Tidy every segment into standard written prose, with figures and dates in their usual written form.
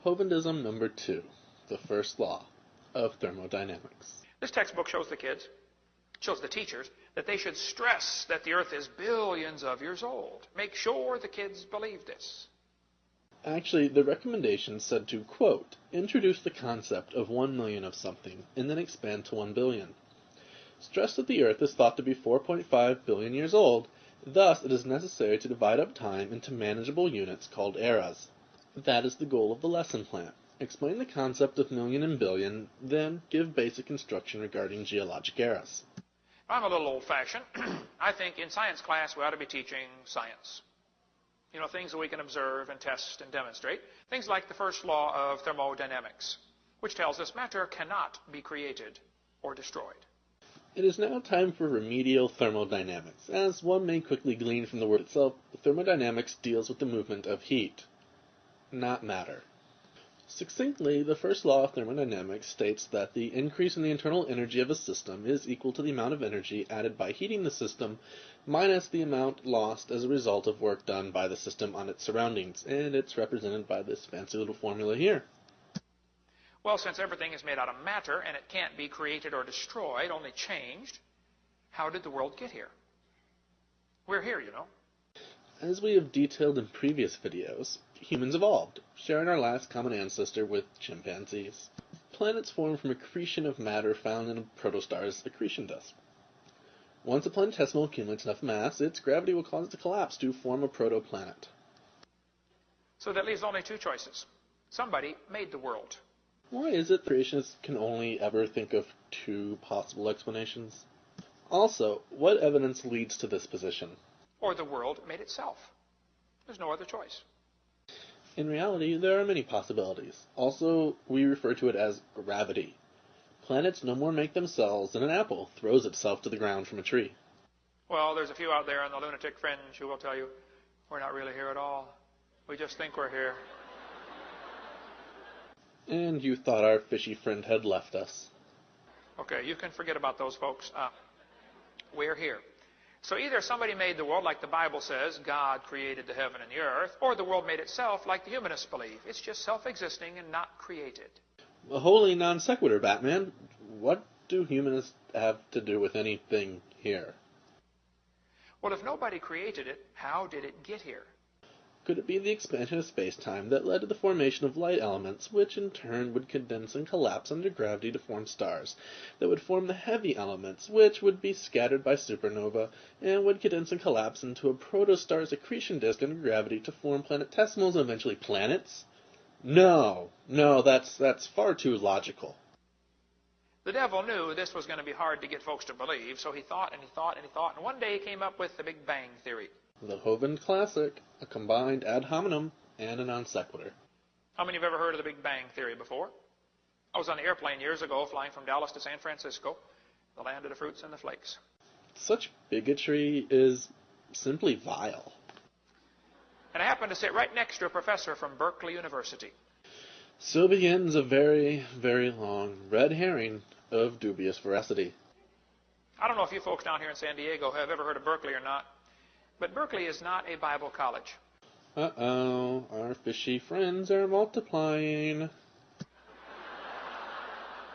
Hovindism number 2, the first law of thermodynamics. This textbook shows the teachers, that they should stress that the earth is billions of years old. Make sure the kids believe this. Actually, the recommendation said to, quote, introduce the concept of 1 million of something, and then expand to 1 billion. Stress that the earth is thought to be 4.5 billion years old, thus it is necessary to divide up time into manageable units called eras. That is the goal of the lesson plan. Explain the concept of million and billion, then give basic instruction regarding geologic eras. I'm a little old-fashioned. I think in science class we ought to be teaching science. You know, things that we can observe and test and demonstrate. Things like the first law of thermodynamics, which tells us matter cannot be created or destroyed. It is now time for remedial thermodynamics. As one may quickly glean from the word itself, thermodynamics deals with the movement of heat, not matter. Succinctly, the first law of thermodynamics states that the increase in the internal energy of a system is equal to the amount of energy added by heating the system minus the amount lost as a result of work done by the system on its surroundings, and it's represented by this fancy little formula here. Well, since everything is made out of matter and it can't be created or destroyed, only changed, how did the world get here? We're here, you know. As we have detailed in previous videos, humans evolved, sharing our last common ancestor with chimpanzees. Planets form from accretion of matter found in a protostar's accretion disk. Once a planetesimal accumulates enough mass, its gravity will cause it to collapse to form a protoplanet. So that leaves only two choices. Somebody made the world. Why is it creationists can only ever think of two possible explanations? Also, what evidence leads to this position? Or the world made itself. There's no other choice. In reality, there are many possibilities. Also, we refer to it as gravity. Planets no more make themselves than an apple throws itself to the ground from a tree. Well, there's a few out there on the lunatic fringe who will tell you, we're not really here at all. We just think we're here. And you thought our fishy friend had left us. Okay, you can forget about those folks. We're here. So either somebody made the world like the Bible says, God created the heaven and the earth, or the world made itself like the humanists believe. It's just self-existing and not created. A holy non sequitur, Batman. What do humanists have to do with anything here? Well, if nobody created it, how did it get here? Could it be the expansion of space-time that led to the formation of light elements, which in turn would condense and collapse under gravity to form stars, that would form the heavy elements, which would be scattered by supernova, and would condense and collapse into a protostar's accretion disk under gravity to form planetesimals and eventually planets? No, that's far too logical. The devil knew this was going to be hard to get folks to believe, so he thought and he thought and he thought, and one day he came up with the Big Bang Theory. The Hovind classic, a combined ad hominem and a non sequitur. How many of you have ever heard of the Big Bang Theory before? I was on the airplane years ago flying from Dallas to San Francisco, the land of the fruits and the flakes. Such bigotry is simply vile. And I happened to sit right next to a professor from Berkeley University. So begins a very, very long red herring of dubious veracity. I don't know if you folks down here in San Diego have ever heard of Berkeley or not, but Berkeley is not a Bible college. Uh-oh, our fishy friends are multiplying.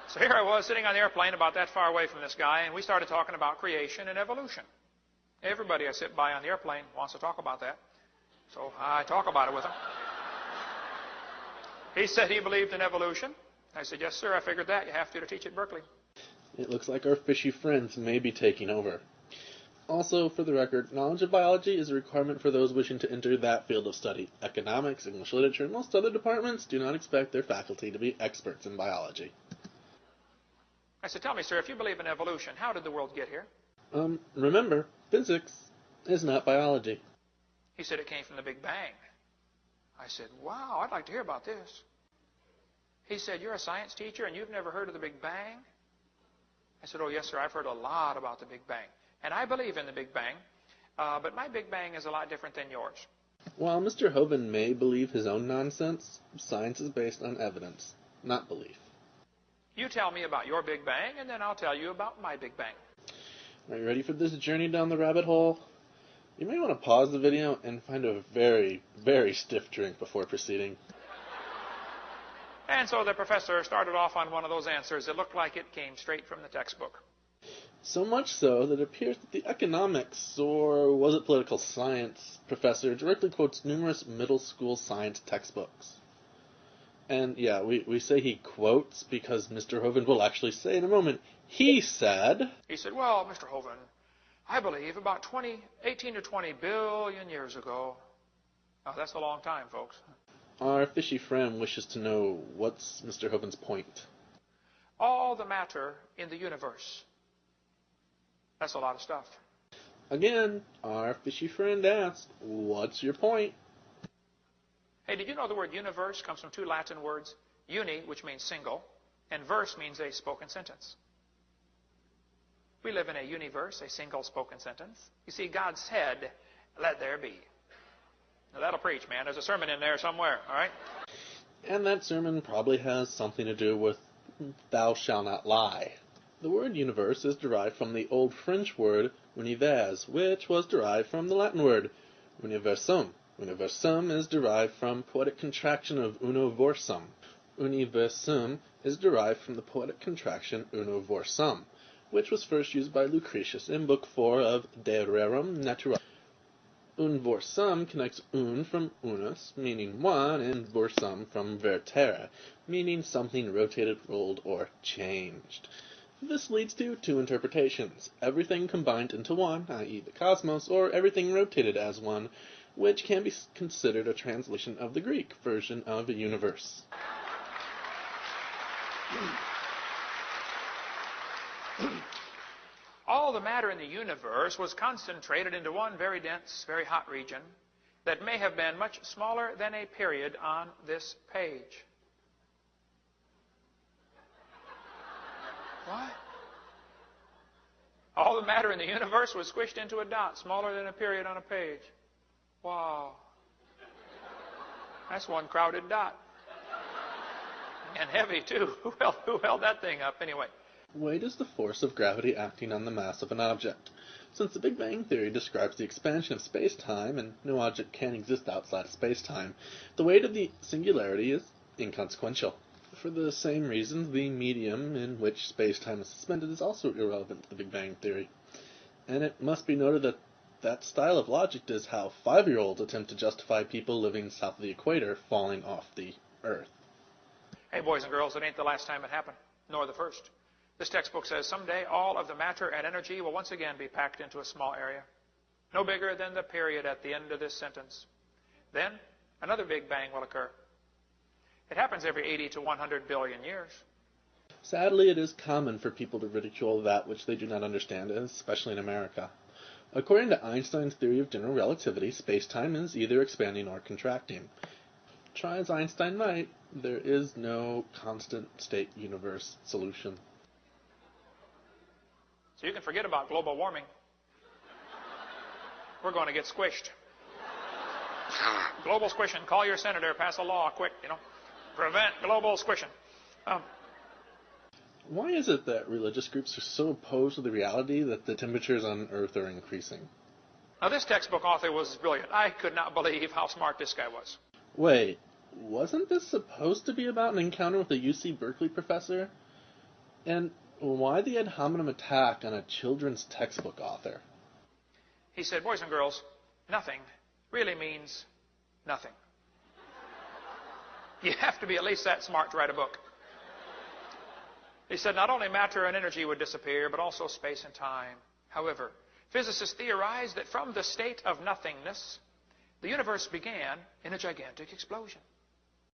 So here I was sitting on the airplane about that far away from this guy, and we started talking about creation and evolution. Everybody I sit by on the airplane wants to talk about that, so I talk about it with him. He said he believed in evolution. I said, yes, sir, I figured that. You have to teach at Berkeley. It looks like our fishy friends may be taking over. Also, for the record, knowledge of biology is a requirement for those wishing to enter that field of study. Economics, English literature, and most other departments do not expect their faculty to be experts in biology. I said, tell me, sir, if you believe in evolution, how did the world get here? Remember, physics is not biology. He said it came from the Big Bang. I said, wow, I'd like to hear about this. He said, you're a science teacher and you've never heard of the Big Bang? I said, oh, yes, sir, I've heard a lot about the Big Bang. And I believe in the Big Bang, but my Big Bang is a lot different than yours. While Mr. Hovind may believe his own nonsense, science is based on evidence, not belief. You tell me about your Big Bang, and then I'll tell you about my Big Bang. Are you ready for this journey down the rabbit hole? You may want to pause the video and find a very, very stiff drink before proceeding. And so the professor started off on one of those answers. It looked like it came straight from the textbook. So much so that it appears that the economics, or was it political science, professor directly quotes numerous middle school science textbooks. And yeah, we say he quotes because Mr. Hovind will actually say in a moment, he said, well, Mr. Hovind, I believe about 18 to 20 billion years ago. Oh, that's a long time, folks. Our fishy friend wishes to know what's Mr. Hovind's point. All the matter in the universe. That's a lot of stuff. Again, our fishy friend asks, what's your point? Hey, did you know the word universe comes from two Latin words? Uni, which means single, and verse means a spoken sentence. We live in a universe, a single spoken sentence. You see, God said, let there be. Now that'll preach, man. There's a sermon in there somewhere, all right? And that sermon probably has something to do with thou shalt not lie. The word universe is derived from the old French word univers, which was derived from the Latin word universum. Universum is derived from poetic contraction of universum. Universum is derived from the poetic contraction universum, which was first used by Lucretius in Book 4 of De Rerum Natura. Universum connects un from unus, meaning one, and versum from vertere, meaning something rotated, rolled, or changed. This leads to two interpretations: everything combined into one, i.e. the cosmos, or everything rotated as one, which can be considered a translation of the Greek version of a universe. All the matter in the universe was concentrated into one very dense, very hot region that may have been much smaller than a period on this page. What? All the matter in the universe was squished into a dot smaller than a period on a page. Wow. That's one crowded dot. And heavy, too. Who held that thing up, anyway? Weight is the force of gravity acting on the mass of an object. Since the Big Bang Theory describes the expansion of space-time, and no object can exist outside of space-time, the weight of the singularity is inconsequential. For the same reasons, the medium in which space-time is suspended is also irrelevant to the Big Bang Theory. And it must be noted that that style of logic is how 5-year-olds attempt to justify people living south of the equator falling off the Earth. Hey, boys and girls, it ain't the last time it happened, nor the first. This textbook says someday all of the matter and energy will once again be packed into a small area, no bigger than the period at the end of this sentence. Then another Big Bang will occur. It happens every 80 to 100 billion years. Sadly, it is common for people to ridicule that which they do not understand, especially in America. According to Einstein's theory of general relativity, space-time is either expanding or contracting. Try as Einstein might, there is no constant state universe solution. So you can forget about global warming. We're going to get squished. Global squishing. Call your senator, pass a law, quick, Prevent global squishing. Why is it that religious groups are so opposed to the reality that the temperatures on Earth are increasing? Now, this textbook author was brilliant. I could not believe how smart this guy was. Wait, wasn't this supposed to be about an encounter with a UC Berkeley professor? And why the ad hominem attack on a children's textbook author? He said, boys and girls, nothing really means nothing. You have to be at least that smart to write a book. He said not only matter and energy would disappear, but also space and time. However, physicists theorized that from the state of nothingness, the universe began in a gigantic explosion.